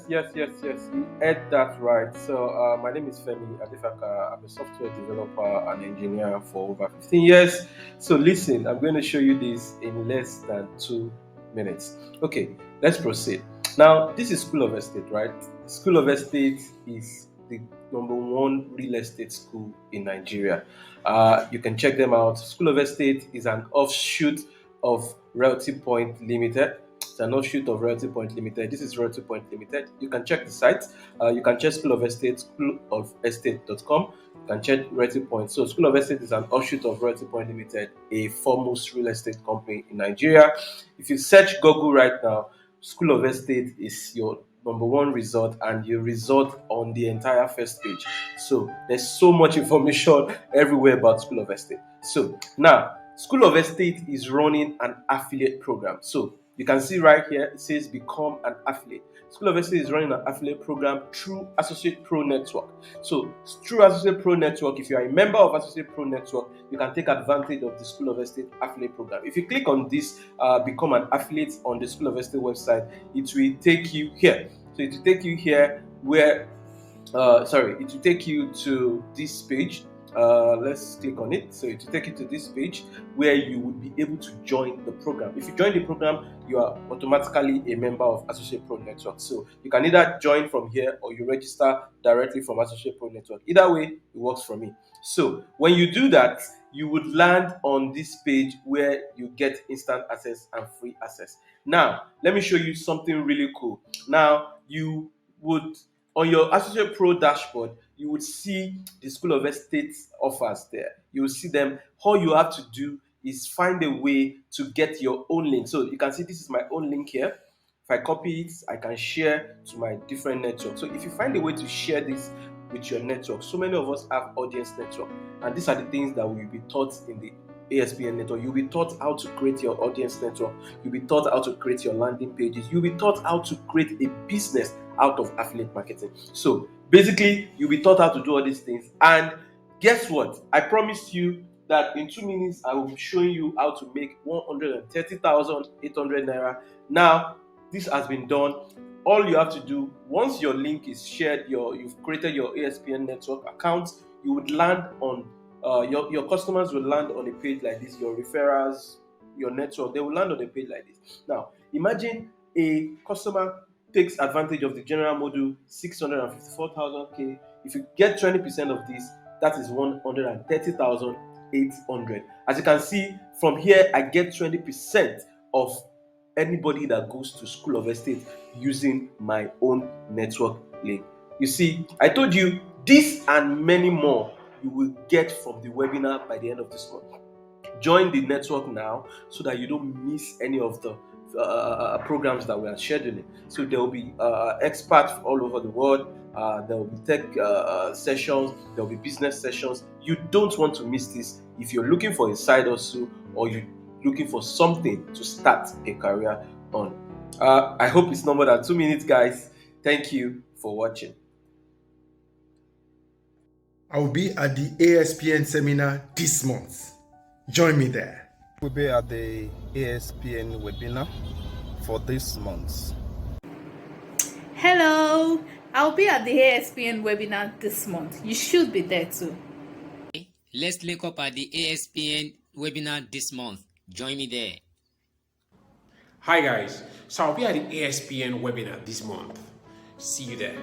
Yes. You heard that right. So, my name is Femi Adefaka. I'm a software developer and engineer for over 15 years. So, listen, I'm going to show you this in less than 2 minutes. Okay, let's proceed. Now, this is School of Estate, right? School of Estate is the number one real estate school in Nigeria. You can check them out. School of Estate is an offshoot of Realty Point Limited. It's an offshoot of Realty Point Limited. This is Realty Point Limited. You can check the site. You can check School of Estate, schoolofestate.com. You can check Realty Point. So, School of Estate is an offshoot of Realty Point Limited, a foremost real estate company in Nigeria. If you search Google right now, School of Estate is your number one result, and you result on the entire first page. So there's so much information everywhere about School of Estate. So now School of Estate is running an affiliate program. So you can see right here it says become an affiliate. School of Estate is running an affiliate program through AssociatePro Network. So through AssociatePro Network, if you are a member of AssociatePro Network, you can take advantage of the School of Estate affiliate program. If you click on this, become an affiliate on the School of Estate website, it will take you here. So it will take you here where, it will take you to this page. Let's click on it. So it will take you to this page where you would be able to join the program. If you join the program, you are automatically a member of Associate Pro Network. So you can either join from here or you register directly from Associate Pro Network. Either way, it works for me. So when you do that, you would land on this page where you get instant access and free access. Now, let me show you something really cool. Now, you would on your Associate Pro dashboard, you would see the School of Estate offers there. You will see them. All you have to do is find a way to get your own link. So you can see this is my own link here. If I copy it, I can share to my different networks. So if you find a way to share this with your network, so many of us have audience network, and these are the things that will be taught in the ASPN network. You'll be taught how to create your audience network. You'll be taught how to create your landing pages. You'll be taught how to create a business out of affiliate marketing. So basically, you'll be taught how to do all these things. And guess what? I promised you that in 2 minutes, I will be showing you how to make 130,800 naira. Now, this has been done. All you have to do, once your link is shared, you've created your ASPN network account, you would land on your customers will land on a page like this. Your referrals, your network, they will land on a page like this. Now, imagine a customer takes advantage of the general module 654,000K. If you get 20% of this, that is 130,800. As you can see from here, I get 20% of anybody that goes to School of Estate using my own network link. You see, I told you this and many more you will get from the webinar by the end of this month. Join the network now so that you don't miss any of the programs that we are scheduling. So there will be experts all over the world. There will be tech sessions. There will be business sessions. You don't want to miss this. If you're looking for a side hustle or you're looking for something to start a career on. I hope it's no more than 2 minutes, guys. Thank you for watching. I will be at the ASPN seminar this month. Join me there. We'll be at the ASPN webinar for this month. Hello, I'll be at the ASPN webinar this month. You should be there too. Let's link up at the ASPN webinar this month. Join me there. Hi guys, so I'll be at the ASPN webinar this month. See you there.